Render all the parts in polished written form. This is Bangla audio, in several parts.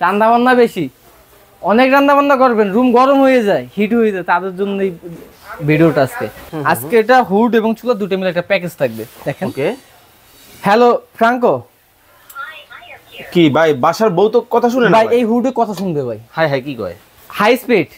রান্না বান্না বেশি, অনেক রান্না বান্না করবেন, রুম গরম হয়ে যায়, হিট হয়ে যায়, তাদের জন্য এই ভিডিওটা আজকে এটা হুড এবং চুলা দুটো মিলে একটা প্যাকেজ থাকবে দেখেন। ওকে। Hello Franco. কি ভাই বাসার বউ তো কথা শুনে না ভাই? এই হুডে কথা শুনবে ভাই। হাই হাই কি কয়? High speed.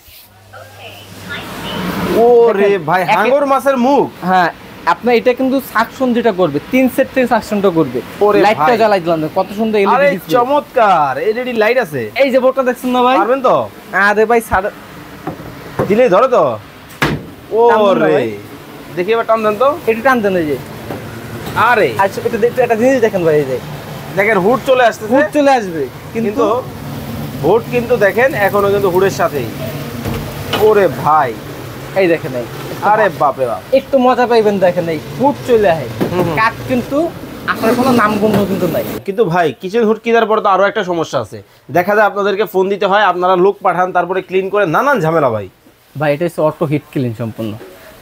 ওরে ভাই হাঙ্গর মাছের মুখ। হ্যাঁ, আপনার এটা কিন্তু সাকশন যেটা করবে 3 সেট থেকে সাকশনটা করবে। লাইটটা জ্বালাই দিলাম, কত সুন্দর এলইডি আরে ডিসপ্লে। চমৎকার এলইডি লাইট আছে। এই যে বোর্ডটা দেখছেন না ভাই? পারবেন তো? আরে ভাই দিলে ধরো তো। ওরে দেখি এবার টান দেন তো। এটা টান দেন এই যে। আরে আচ্ছা এটা দেখতে একটা জিনিস দেখেন ভাই, এই যে দেখেন হুড চলে আসতেছে। হুড চলে আসবে কিন্তু হুড কিন্তু দেখেন এখনো কিন্তু হুডের সাথেই। ওরে ভাই এই দেখেন এই। আরে বাপ রে বাপ, একটু মজা পাইবেন দেখেন এই হুড চলে আসে। কাট কিন্তু আপনার কোনো নামগন্ধ কিন্তু নাই। কিন্তু ভাই কিচেন হুড কেনার পরে তো আরো একটা সমস্যা আছে। দেখা যায় আপনাদেরকে ফোন দিতে হয়, আপনারা লোক পাঠান, তারপরে ক্লিন করে, নানান ঝামেলা ভাই। ভাই এটা হচ্ছে অটো হিট ক্লিন সম্পূর্ণ,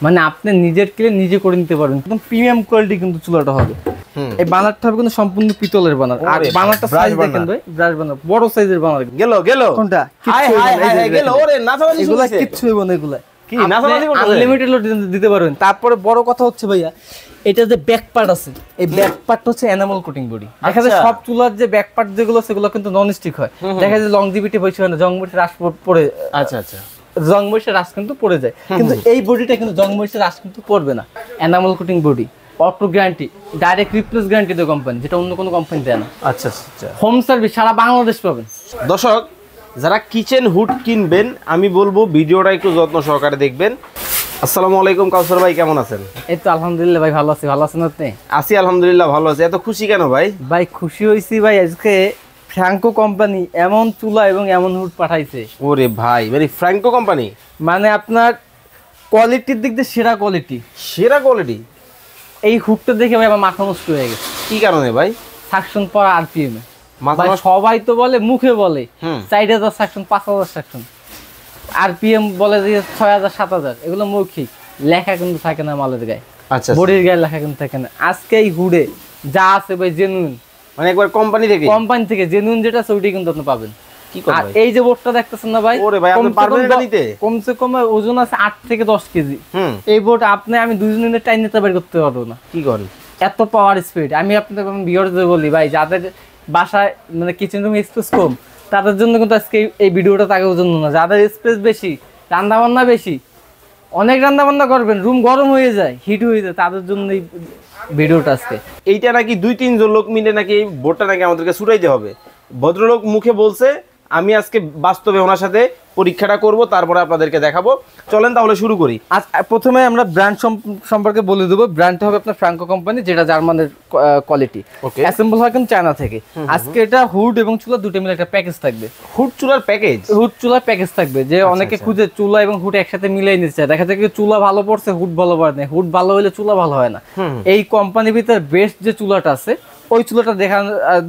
মানে আপনি নিজের ক্লিন নিজে করে নিতে পারবেন। একদম প্রিমিয়াম কোয়ালিটি কিন্তু চুলাটা হবে। এই বানারটা হবে কিন্তু সম্পূর্ণ পিতলের বানার। আর বানারটা সাইজ দেখেন ভাই, ব্রাশ বানার বড় সাইজের বানার। গেল কোনটা? হাই হাই হাই গেল। ওরে নাচানাচি এগুলা শুনছে। কিচ্ছু হইব না, এগুলা কি নাচানাচি করতেছে? আনলিমিটেড লোড দিতে পারবেন। তারপরে বড় কথা হচ্ছে ভাইয়া, এটা যে ব্যাক পার্ট আছে, এই ব্যাক পার্টটা হচ্ছে এনামেল কোটিং বডি। দেখা যায় সব চুলার যে ব্যাক পার্ট যেগুলো সেগুলো কিন্তু নন স্টিক হয়। দেখা যায় লংজিভিটি বেশি হয় না, জংবসে রাশ পড়ে। আচ্ছা আচ্ছা, জংবসে রাশ কিন্তু পড়ে যায়, কিন্তু এই বডিটা কিন্তু জংবসে রাশ কিন্তু পড়বে না। Enamel coating body, auto guarantee, direct replace guarantee দেয় কোম্পানি, যেটা অন্য কোনো কোম্পানি দেয় না। আচ্ছা আচ্ছা। হোম সার্ভিস সারা বাংলাদেশ পাবেন। দর্শক যারা কিচেন হুড কিনবেন, আমি বলবো ভিডিওটা একটু যত্ন সহকারে দেখবেন। আসসালামু আলাইকুম কাউসার ভাই, কেমন আছেন? এই তো আলহামদুলিল্লাহ ভাই, ভালো আছি। ভালো আছেন আপনি? আছি আলহামদুলিল্লাহ ভালো আছি। এত খুশি কেন ভাই? ভাই খুশি হয়েছি ভাই, আজকে ফ্র্যাঙ্কো কোম্পানি এমন চুলা এবং এমন হুড পাঠাইছে। ওরে ভাই মানে ফ্র্যাঙ্কো কোম্পানি, মানে আপনার কোয়ালিটির দিক দিয়ে সেরা কোয়ালিটি, সেরা কোয়ালিটি। এই হুডটা দেখে ভাই আমার মাথা নষ্ট হয়ে গেছে। কি কারণে ভাই? সাকশন পড়া আরপিএম এ মাথা নষ্ট? সবাই তো বলে, মুখে বলে 4000 সাকশন, 5000 সাকশন, আরপিএম বলে যে 6000 7000, এগুলো মৌখিক, লেখা কিন্তু থাকে না মালের গায়ে। আচ্ছা, বডির গায়ে লেখা কিন্তু থাকে না। আজকে এই হুডে যা আছে ভাই জেনুইন, মানে একবার কোম্পানি থেকে জেনুইন যেটা আছে ওইটাই কিন্তু আপনি পাবেন। কি করে আর ভাই? এই যে বোর্ডটা দেখতেছেন না ভাই, ওরে ভাই আপনি পারবেন এটা নিতে? কমসে কম ওজন আছে 8 থেকে 10 কেজি। এই বোর্ড আমি 2 দিনের টাইম নিতে বের করতে পারবো না। কি করেন? এত পাওয়ার স্পিড। আমি আপনাদের ভিউয়ারদের বলি ভাই, যাদের বাসায় মানে কিচেন রুম স্পেস কম, তাদের জন্য কিন্তু আজকে এই ভিডিওটা তাদের জন্য না। যাদের স্পেস বেশি, রান্না বান্না বেশি, অনেক রান্না বান্না করবেন, রুম গরম হয়ে যায়, হিট হয়ে যায়, তাদের জন্য এই ভিডিওটা আজকে। এইটা নাকি 2-3 জন লোক মিলে নাকি এই বোর্ডটা নাকি আমাদেরকে ছুটাইতে হবে। ভদ্রলোক মুখে বলছে, আমি আজকে বাস্তবে ওনার সাথে পরীক্ষাটা করব, তারপরে আপনাদেরকে দেখাবো। চলেন তাহলে শুরু করি। আজ প্রথমে আমরা ব্র্যান্ড সম্পর্কে বলে দেবো। ব্র্যান্ডটা হবে আপনার ফ্র্যাঙ্কো কোম্পানি, যেটা জার্মানের কোয়ালিটি, অ্যাসেম্বল হয় কিন্তু চায়না থেকে। আজকে এটা হুড এবং চুলা দুটো মিলে একটা প্যাকেজ থাকবে। হুড চুলার প্যাকেজ? হুড চুলার প্যাকেজ থাকবে, যে অনেকে খুঁজে চুলা এবং হুড একসাথে মিলিয়ে নিতে চায়। দেখা যায় চুলা ভালো পড়ছে, হুড ভালো পড়ে না, হুড ভালো হলে চুলা ভালো হয় না। এই কোম্পানির ভিতরে বেস্ট যে চুলাটা আছে, ওই চুলাটা দেখার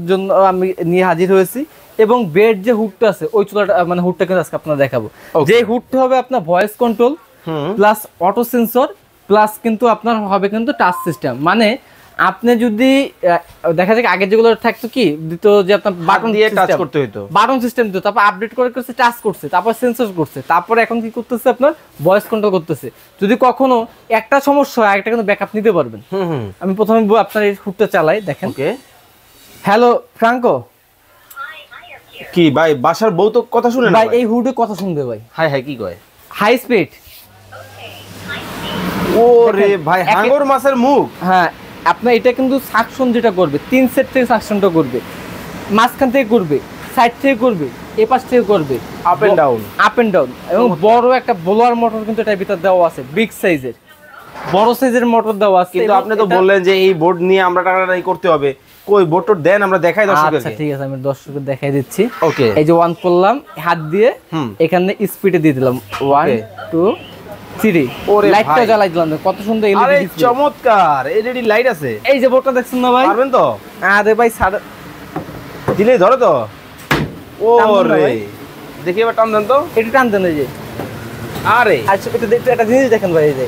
জন্য আমি নিয়ে হাজির হয়েছি। এবং বেড যে হুডটা আছে, ওই চুলাটা মানে হুডটা কিন্তু আজকে আপনারা দেখাবো। যে হুডটা হবে আপনার voice control plus auto sensor plus কিন্তু আপনার হবে কিন্তু টাচ সিস্টেম। মানে আপনি যদি দেখা যায় আগে যেগুলো থাকতো কি দিত, যে আপনার বাটন দিয়ে টাচ করতে হতো, বাটন সিস্টেম দিত, তারপর আপডেট করে করছে, টাচ করছে, তারপর সেন্সর করছে, তারপর এখন কি করতেছে আপনার ভয়েস কন্ট্রোল করতেছে। যদি কখনো একটা সমস্যা হয়, একটা কিন্তু ব্যাকআপ নিতে পারবেন। আমি প্রথমে আপনার এই হুডটা চালাই, দেখেন। Hello Franco. কি ভাই বাসার বউ তো কথা শুনে না ভাই? এই হুডে কথা শুনবে ভাই। হাই হাই কি কয়? High speed. ওরে ভাই হাঙ্গর মাছের মুখ। হ্যাঁ, আপনার এটা কিন্তু সাকশন যেটা করবে 3 সেট থেকে সাকশনটা করবে, মাঝখান থেকে করবে, সাইড থেকে করবে, এই পাশ থেকে করবে, আপ এন্ড ডাউন। এবং বড় একটা ব্লোয়ার মোটর কিন্তু এটার ভিতর দেওয়া আছে, বিগ সাইজের বড় সাইজের মোটর দেওয়া আছে। কিন্তু আপনি তো বললেন যে এই বোর্ড নিয়ে আমরা টাকাটাই করতে হবে, কই বোর্ডটা দেন আমরা দেখাই দর্শকদের। আচ্ছা ঠিক আছে, আমি দর্শকদের দেখাই দিচ্ছি। ওকে, এই যে 1 করলাম হাত দিয়ে, এখানে স্পিডে দিয়ে দিলাম 1 2 3, লাইটটা জ্বালাই দিলাম, কত সুন্দর এলইডি ডিসপ্লে। চমৎকার এলইডি লাইট আছে। এই যে বোর্ডটা দেখছেন না ভাই? পারবেন তো? আরে ভাই দিলে ধরো তো। ওরে দেখি এবার টান দেন তো। এটা টান দেন এই যে। আরে আচ্ছা এটা দেখতে একটা জিনিস দেখেন ভাই, এই যে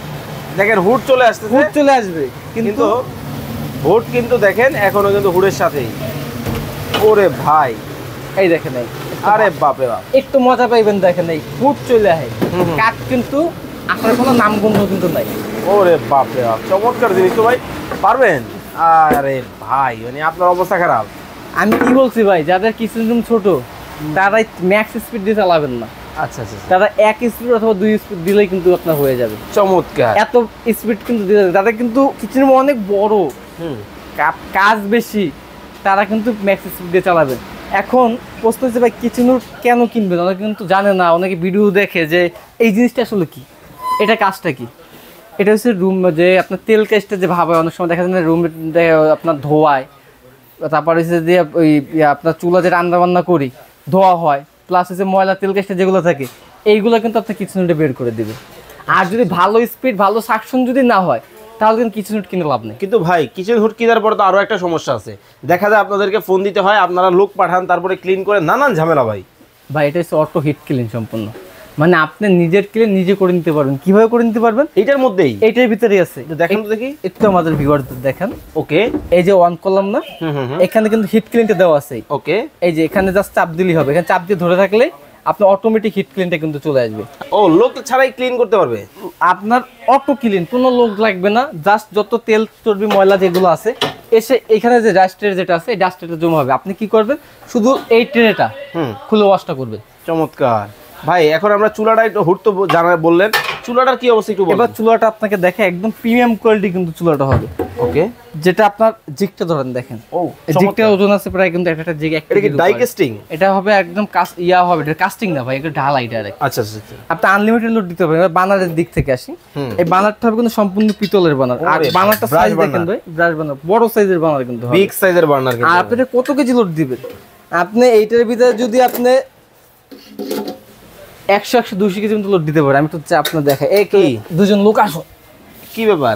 দেখেন হুড চলে আসতেছে। হুড চলে আসবে, কিন্তু হুড কিন্তু দেখেন এখনো কিন্তু হুডের সাথেই। ওরে ভাই এই দেখেন এই আরে বাপরে বাপ, একটু মজা পাইবেন দেখেন, এই হুড চলে আসে, কাঠ কিন্তু আপনার কোনো নামগন্ধ কিন্তু নাই। ওরে বাপরে বাপ, চমৎকার জিনিস তো ভাই, পারবেন? আরে ভাই মানে আপনার অবস্থা খারাপ। আমি কি বলছি ভাই, যাদের কিচেন রুম ছোট তারাই ম্যাক্স স্পিড দিয়ে চালাবেন না, আচ্ছা আচ্ছা, তারা 1 স্পিড অথবা 2 স্পিড দিলেই কিন্তু আপনার হয়ে যাবে। চমৎকার। এত স্পিড কিন্তু দিলে তাদের কিন্তু কিচেন রুম অনেক বড়, কাজ বেশি, তারা কিন্তু ম্যাক্স স্পিড দিয়ে চালাবেন। এখন প্রশ্ন হচ্ছে ভাই কিচেন রুম কেন কিনবেন? অনেকে কিন্তু জানে না, অনেকে ভিডিও দেখে যে এই জিনিসটা আসলে কি, এটা কাজটা কি। এটা হচ্ছে রুম, যে আপনার তেল কাজটা যে ভাবে অনেক সময় দেখা যায় না, রুম আপনার ধোয়ায়, তারপর হচ্ছে যে ওই আপনার চুলা যে রান্না বান্না করি ধোয়া হয়, প্লাস হচ্ছে ময়লা তেল কাজটা যেগুলো থাকে এইগুলো কিন্তু আপনার কিচেন রুমে বের করে দিবে। আর যদি ভালো স্পিড ভালো সাকশন যদি না হয় তাহলে কিন্তু কিচেন হুড কিনে লাভ নেই। কিন্তু ভাই কিচেন হুড কেনার পরে তো আরো একটা সমস্যা আছে, দেখা যায় আপনাদেরকে ফোন দিতে হয়, আপনারা লোক পাঠান, তারপরে ক্লিন করে, নানান ঝামেলা ভাই। ভাই এটা হচ্ছে অটো হিট ক্লিন সম্পূর্ণ, মানে আপনি নিজের ক্লিন নিজে করে নিতে পারবেন। কিভাবে করে নিতে পারবেন? এইটার মধ্যেই, এইটার ভিতরেই আছে, দেখেন তো দেখি একটু আমাদের ভিউয়ারদের দেখেন। ওকে, এই যে অন করলাম না, এখানে কিন্তু হিট ক্লিনটা দেওয়া আছে। ওকে, এই যে এখানে জাস্ট চাপ দিলেই হবে, এখানে চাপ দিয়ে ধরে থাকলে আপনার অটোমেটিক হিট ক্লিনটা কিন্তু চলে আসবে। ও লোক ছাড়াই ক্লিন করতে পারবে? আপনার অটো ক্লিন, কোনো লোক লাগবে না, জাস্ট যত তেল চর্বি ময়লা যেগুলো আছে এসে এখানে যে ডাস্ট ট্রে যেটা আছে এই ডাস্ট ট্রেটা জমা হবে। আপনি কি করবেন, শুধু এই ট্রেটা খুলে ওয়াশটা করবেন। চমৎকার ভাই। এখন আমরা চুলাটা একটু হুড তো জানা বললেন, চুলাটার কি অবস্থা একটু বলুন। এবার চুলাটা আপনাকে দেখে একদম প্রিমিয়াম কোয়ালিটি কিন্তু চুলাটা হবে। ওকে, যেটা আপনার জিগটা ধরেন দেখেন, ও জিগটা ওজন আছে প্রায় কিন্তু একটা জিগ এটা কি ডাই কাস্টিং? এটা হবে একদম হবে, এটা কাস্টিং না ভাই, এটা ঢালাই ডাইরেক্ট। আচ্ছা আচ্ছা, আপনি আনলিমিটেড লোড দিতে পারবেন। এবার বানারের দিক থেকে আসি, এই বানারটা হবে কিন্তু সম্পূর্ণ পিতলের বানার। আর বানারটা সাইজ দেখেন ভাই, ব্রাশ বানার বড় সাইজের বানার কিন্তু হবে, বিগ সাইজের বার্নার। আর আপনি কত কেজি লোড দিবেন? আপনি এইটার ভিতরে যদি আপনি 100-200 কেজি মতো লোড দিতে পারেন। আমি তো আপনার দেখা এই কি দুজন লোক আসো, কি ব্যাপার,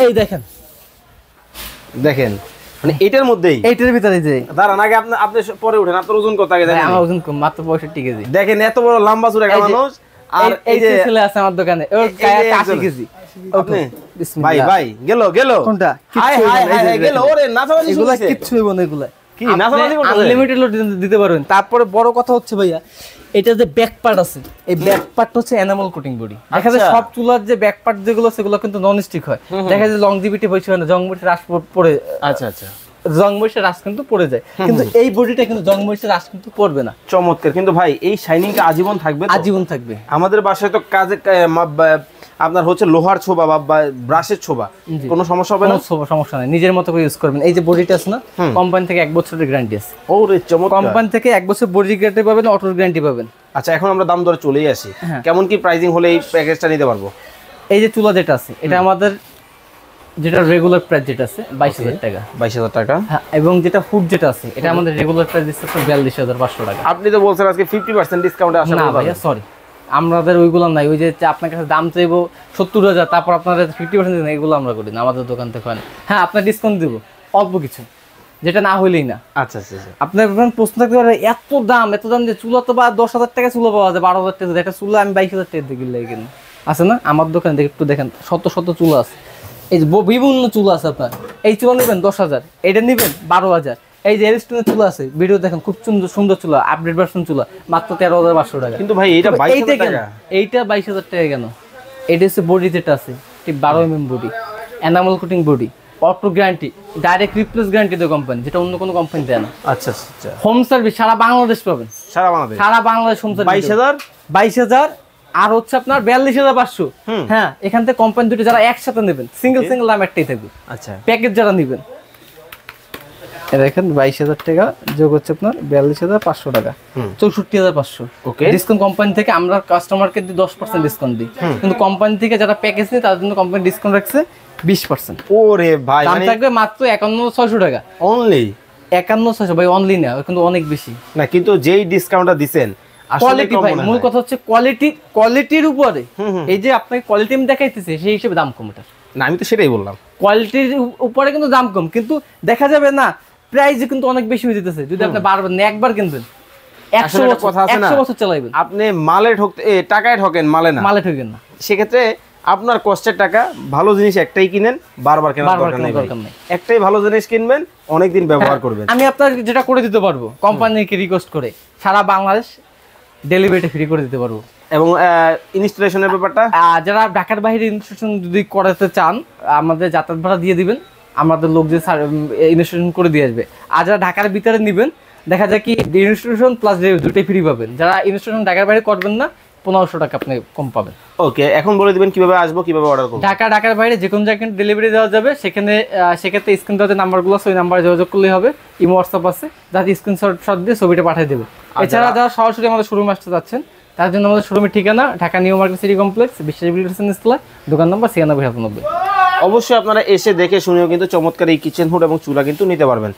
এই দেখেন দেখেন মানে এটার মধ্যেই, এইটার ভিতরে যে দাঁড়ান আগে আপনি আপনি পরে উঠেন, আপনার ওজন কত আগে দেখেন। আমার ওজন কম, মাত্র 65 কেজি। দেখেন এত বড় লম্বা চুল একটা মানুষ, আর এই যে ছেলে আছে আমার দোকানে ওর গায়ে 80 কেজি। আপনি ভাই ভাই গেল গেল কোনটা? হাই হাই হাই গেল, ওরে নাচানাচি এগুলা শুনছে, কিচ্ছু হইব না, এগুলা কি নাচানাচি করতেছে? আনলিমিটেড লোড দিতে পারবেন। তারপরে বড় কথা হচ্ছে ভাইয়া, এটা যে ব্যাক পার্ট আছে, এই ব্যাক পার্ট হচ্ছে এনামেল কোটিং বডি। দেখা যায় সব চুলার যে ব্যাক পার্ট যেগুলো সেগুলো কিন্তু নন স্টিক হয়, দেখা যায় লংজিভিটি বেশি হয় না, জংবটি রাস পড়ে। আচ্ছা আচ্ছা, জংবইশের রাস কিন্তু পড়ে যায়, কিন্তু এই বডিটা কিন্তু জংবইশের রাস কিন্তু পড়বে না। চমৎকার। কিন্তু ভাই এই শাইনিংটা আজীবন থাকবে তো? আজীবন থাকবে। আমাদের বাসায় তো কাজে আপনার হচ্ছে লোহার ছোবা বা ব্রাশের ছোবা, কোনো সমস্যা হবে না? কোনো সমস্যা নাই, নিজের মতো করে ইউজ করবেন। এই যে বডিটা আছে না, কোম্পানি থেকে 1 বছরের গ্যারান্টি আছে। ওরে চমৎকার, কোম্পানি থেকে 1 বছর বডি গ্যারান্টি পাবেন, অটোর গ্যারান্টি পাবেন। আচ্ছা এখন আমরা দাম দরে চলেই আসি, কেমন কি প্রাইসিং হলে এই প্যাকেজটা নিতে পারবো? এই যে চুলা যেটা আছে এটা আমাদের যেটা রেগুলার প্রাইস যেটা আছে 22,000 টাকা। 22,000 টাকা। হ্যাঁ, এবং যেটা ফুড যেটা আছে এটা আমাদের রেগুলার প্রাইস দিচ্ছে 42,500 টাকা। আপনি তো বলছেন আজকে 50% ডিসকাউন্টে আসা না ভাইয়া সরি, আমাদের ওইগুলো নাই। ওই যে আপনার কাছে দাম চাইবো 70,000 তারপর আপনাদের 50% দিন, এগুলো আমরা করি না, আমাদের দোকান থেকে হয় না। হ্যাঁ আপনার ডিসকাউন্ট দিব অল্প কিছু, যেটা না হইলেই না। আচ্ছা আচ্ছা, আপনার প্রশ্ন থাকতে পারে এত দাম যে চুলা তো বা 10,000 টাকা চুলা পাওয়া যায়, 12,000 টাকা। একটা চুলা আমি 22,000 টাকা দিয়ে কিনলে কিনে আছে না আমার দোকানে, দেখে একটু দেখেন, শত শত চুলা আছে। এই যে বিভিন্ন চুলা আছে আপনার, এই চুলা নেবেন 10,000, এটা নেবেন 12,000। এই যে এরিস্টনের চুলা আছে, ভিডিও দেখেন, খুব সুন্দর সুন্দর চুলা, আপডেট ভার্সন চুলা, মাত্র 13,500 টাকা। কিন্তু ভাই এইটা 22,000 টাকা, এইটা 22,000 টাকা কেন? এটা হচ্ছে বডি যেটা আছে ঠিক 12 mm body, enamel coating body, auto guarantee, direct replace guarantee দেয় কোম্পানি, যেটা অন্য কোনো কোম্পানি দেয় না। আচ্ছা আচ্ছা, হোম সার্ভিস সারা বাংলাদেশ পাবেন, সারা বাংলাদেশ, সারা বাংলাদেশ হোম সার্ভিস। 22,000 আর হচ্ছে আপনার 42,500। হ্যাঁ, এখান থেকে কোম্পানি দুটো যারা একসাথে নেবেন, সিঙ্গেল দাম একটাই থাকবে। আচ্ছা, প্যাকেজ যারা নেবেন দেখেন 22,000 টাকা যোগ হচ্ছে আপনার 42,500 টাকা, 64,500। ওকে, ডিসকাউন্ট কোম্পানি থেকে আমরা কাস্টমারকে দিই 10% ডিসকাউন্ট দিই, কিন্তু কোম্পানি থেকে যারা প্যাকেজ নেয় তাদের জন্য কোম্পানি ডিসকাউন্ট রাখছে 20%। ওরে ভাই, দাম থাকবে মাত্র 51,600 টাকা অনলি। 51,600 ভাই, অনলি না, কিন্তু অনেক বেশি না, কিন্তু যেই ডিসকাউন্টটা দিবেন কোয়ালিটি ভাই, মূল কথা হচ্ছে কোয়ালিটির উপরে। এই যে আপনাকে কোয়ালিটি আমি দেখাইতেছি সেই হিসেবে দাম কম। এটা না, আমি তো সেটাই বললাম, কোয়ালিটির উপরে কিন্তু দাম কম, কিন্তু দেখা যাবে না প্রাইস কিন্তু অনেক বেশি হয়ে যেতেছে। যদি আপনি বারবার না একবার কিনবেন 100 বছর চালাইবেন, আপনি মালে ঠকতে টাকায় ঠকেন, মালে না, মালে ঠকেন না। সেক্ষেত্রে আপনার কষ্টের টাকা, ভালো জিনিস একটাই কিনেন, বারবার কেনার বারবার দরকার নেই কেনার ভাই। দরকার নেই। একটাই ভালো জিনিস কিনবেন, অনেকদিন ব্যবহার করবেন। আমি আপনার যেটা করে দিতে পারবো কোম্পানিকে রিকোয়েস্ট করে সারা বাংলাদেশ ডেলিভারি ফ্রি করে দিতে পারবো। এবং ইনস্টলেশনের ব্যাপারটা যারা ঢাকার বাইরে ইনস্টলেশন যদি করাতে চান আমাদের যাতায়াত ভাড়া দিয়ে দিবেন, আমাদের লোক যে ইনস্টলেশন করে দিয়ে আসবে। আর যারা ঢাকার ভিতরে নেবেন দেখা যায় কি ইনস্টলেশন প্লাস দুটোই ফ্রি পাবেন। যারা ইনস্টলেশন ঢাকার বাইরে করবেন না 1500 টাকা আপনি কম পাবেন। ওকে, এখন বলে দিবেন কিভাবে আসবো, কিভাবে অর্ডার করবো। ঢাকার বাইরে যে কোনো জায়গায় ডেলিভারি দেওয়া যাবে, সেক্ষেত্রে স্ক্রিন দেওয়া নাম্বারগুলো আছে, ওই নাম্বারে যোগাযোগ করলেই হবে। ইমো হোয়াটসঅ্যাপ আছে, যাতে স্ক্রিনশট দিয়ে ছবিটা পাঠিয়ে দেবে। এছাড়া যারা সরাসরি আমাদের শোরুমে আসতে যাচ্ছেন তার জন্য আমাদের শোরুমের ঠিকানা Dhaka new market city complex, বিশ্বাস বিল্ডার্স এন্ড ইনস্টলার, দোকান নম্বর 96 97। অবশ্যই আপনারা এসে দেখে শুনেও কিন্তু চমৎকার এই কিচেন হুড এবং চুলা কিন্তু নিতে পারবেন।